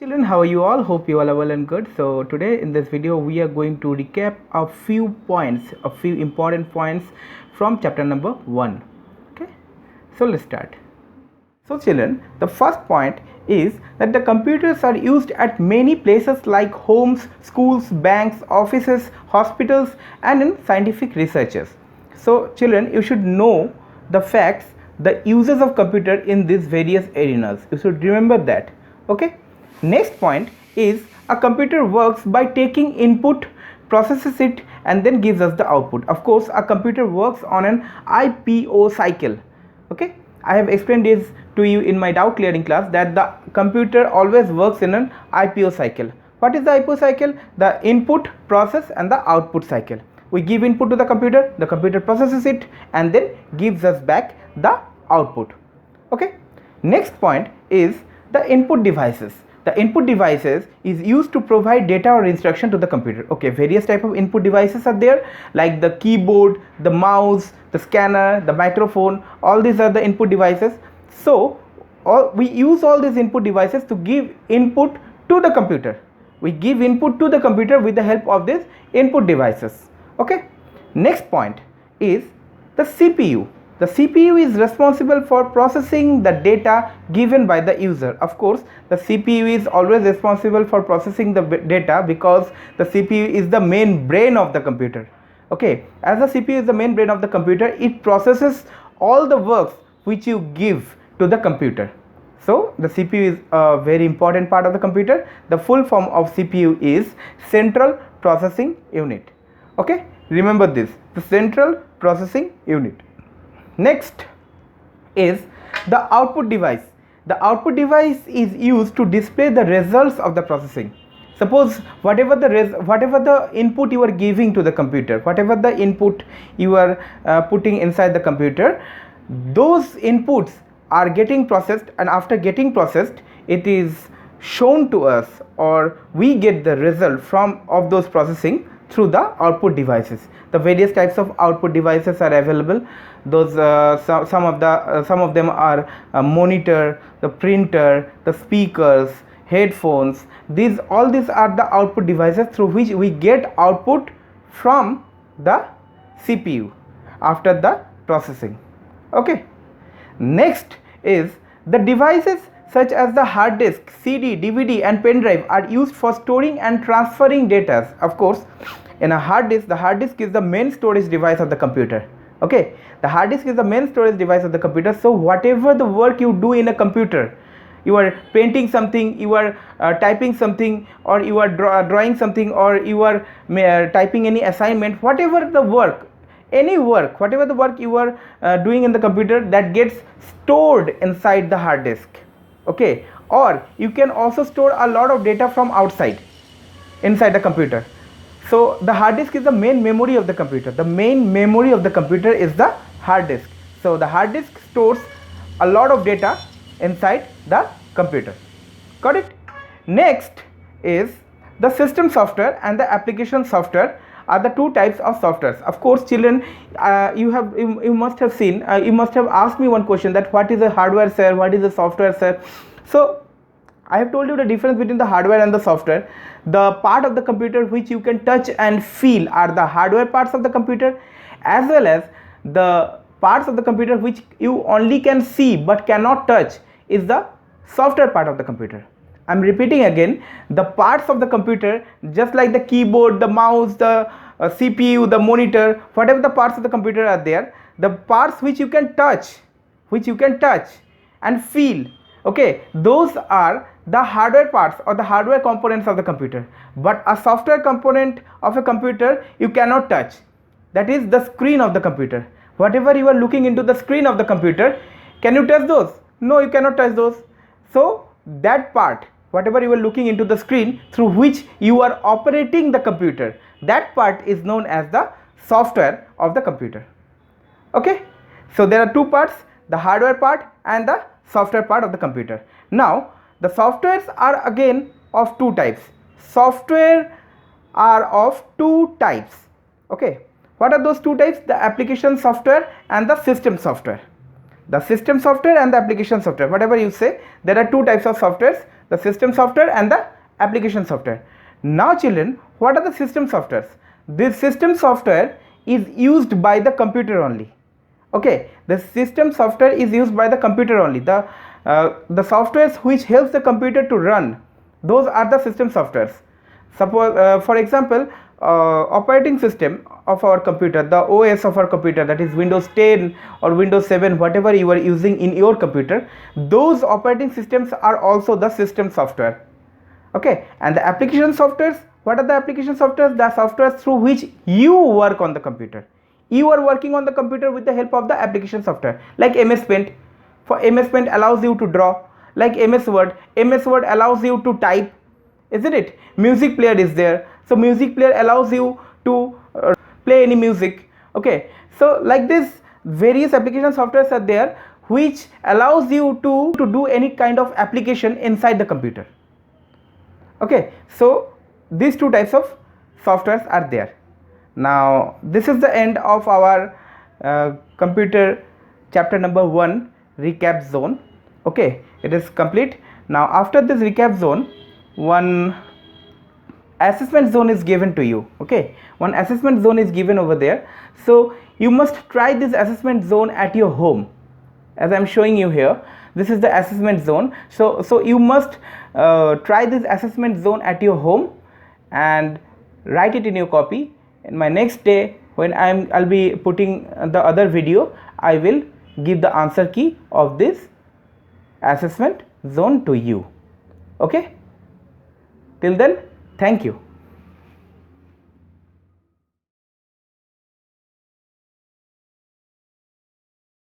Children, how are you all? Hope you all are well and good. So today in this video we are going to recap a few points, a few important points from chapter number 1. Okay, so let's start. So children, the first point is that the computers are used at many places like homes, schools, banks, offices, hospitals and in scientific researches. So children, you should know the facts, the uses of computer in these various arenas. You should remember that. Okay. Next point is a computer works by taking input, processes it and then gives us the output. Of course, a computer works on an IPO cycle. Okay, I have explained this to you in my doubt clearing class that the computer always works in an IPO cycle. What is the IPO cycle? The input, process and the output cycle. We give input to the computer processes it and then gives us back the output. Okay, next point is the input devices. The input devices is used to provide data or instruction to the computer. Okay, various type of input devices are there like the keyboard, the mouse, the scanner, the microphone. All these are the input devices. So we use all these input devices to give input to the computer. We give input to the computer with the help of these input devices. Okay, next point is the CPU. The CPU is responsible for processing the data given by the user. Of course, the CPU is always responsible for processing the data because the CPU is the main brain of the computer. Okay, as the CPU is the main brain of the computer, it processes all the works which you give to the computer. So the CPU is a very important part of the computer. The full form of CPU is Central Processing Unit. Okay, remember this, the Central Processing Unit. Next is the output device. The output device is used to display the results of the processing. Suppose whatever the input you are giving to the computer, whatever the input you are putting inside the computer, those inputs are getting processed, and after getting processed it is shown to us, or we get the result of those processing through the output devices. The various types of output devices are available. Those some of them are monitor, the printer, the speakers, headphones. All these are the output devices through which we get output from the CPU after the processing. Okay, next is the devices such as the hard disk, CD, DVD and pen drive are used for storing and transferring data. Of course, in a hard disk, the hard disk is the main storage device of the computer. Okay, the hard disk is the main storage device of the computer. So whatever the work you do in a computer, you are painting something, you are typing something, or you are drawing something, or you are typing any assignment, whatever the work, whatever the work you are doing in the computer, that gets stored inside the hard disk. Okay, or you can also store a lot of data from outside inside the computer. So the hard disk is the main memory of the computer. The main memory of the computer is the hard disk. So the hard disk stores a lot of data inside the computer. Got it? Next is the system software and the application software are the two types of softwares. Of course, children, you must have seen, you must have asked me one question, that what is a hardware, sir? What is a software, sir? So I have told you the difference between the hardware and the software. The part of the computer which you can touch and feel are the hardware parts of the computer, as well as the parts of the computer which you only can see but cannot touch is the software part of the computer. I'm repeating again, the parts of the computer, just like the keyboard, the mouse, the CPU, the monitor, whatever the parts of the computer are there, the parts which you can touch and feel, okay, those are the hardware parts or the hardware components of the computer. But a software component of a computer you cannot touch, that is the screen of the computer. Whatever you are looking into the screen of the computer, can you touch those? No, you cannot touch those. So that part, whatever you are looking into the screen through which you are operating the computer, that part is known as the software of the computer. Okay, so there are two parts, the hardware part and the software part of the computer. Now the softwares are again of two types. Software are of two types. Okay, what are those two types? The application software and the system software. The system software and the application software, whatever you say, there are two types of softwares, the system software and the application software. Now children, what are the system softwares? This system software is used by the computer only. Okay, the system software is used by the computer only. The softwares which helps the computer to run, those are the system softwares. Suppose for example, operating system of our computer, the OS of our computer, that is Windows 10 or Windows 7, whatever you are using in your computer, those operating systems are also the system software. Okay, and the application softwares, what are the application softwares? The softwares through which you work on the computer. You are working on the computer with the help of the application software, like MS Paint. For MS Paint allows you to draw, like MS Word allows you to type, isn't it? Music player is there, so music player allows you to play any music. Okay, so like this, various application softwares are there which allows you to do any kind of application inside the computer. Okay, so these two types of softwares are there. Now this is the end of our computer chapter number 1 recap zone. Okay, it is complete. Now after this recap zone, one assessment zone is given to you. Okay, one assessment zone is given over there, so you must try this assessment zone at your home. As I am showing you here, this is the assessment zone. So you must try this assessment zone at your home and write it in your copy. In my next day, when I'll be putting the other video, I will give the answer key of this assessment zone to you. Okay, till then, thank you.